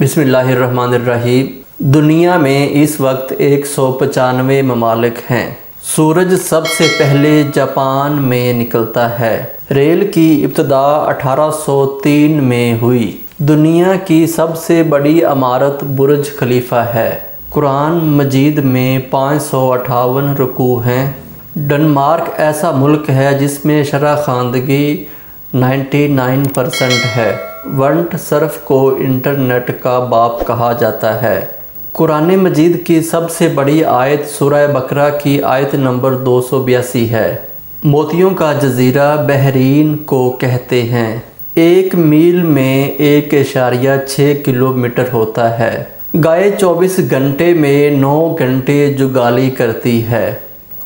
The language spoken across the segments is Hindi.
बिस्मिल्लाहिर्रहमानिर्रहीम। दुनिया में इस वक्त 195 ममालिक हैं। सूरज सबसे पहले जापान में निकलता है। रेल की इब्तिदा 1803 में हुई। दुनिया की सबसे बड़ी इमारत बुर्ज खलीफा है। कुरान मजीद में 558 रुकू हैं। डेनमार्क ऐसा मुल्क है जिसमें शरह ख़वानदगी 99% है। वर्ल्ड सर्फ को इंटरनेट का बाप कहा जाता है। कुरान मजीद की सबसे बड़ी आयत सूरह बकरा की आयत नंबर 282 है। मोतियों का जजीरा बहरीन को कहते हैं। 1 मील में 1.6 किलोमीटर होता है। गाय 24 घंटे में 9 घंटे जुगाली करती है।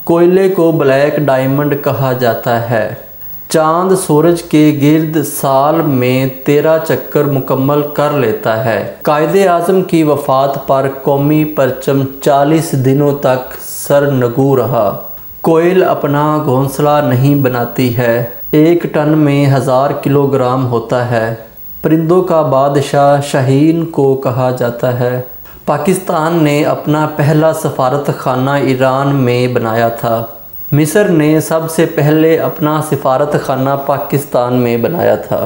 कोयले को ब्लैक डायमंड कहा जाता है। चांद सूरज के गिर्द साल में 13 चक्कर मुकम्मल कर लेता है। कायदे आज़म की वफ़ात पर कौमी परचम 40 दिनों तक सरनगू रहा। कोयल अपना घोंसला नहीं बनाती है। 1 टन में 1000 किलोग्राम होता है। परिंदों का बादशाह शाहीन को कहा जाता है। पाकिस्तान ने अपना पहला सफारत खाना ईरान में बनाया था। मिस्र ने सबसे पहले अपना सफारत खाना पाकिस्तान में बनाया था।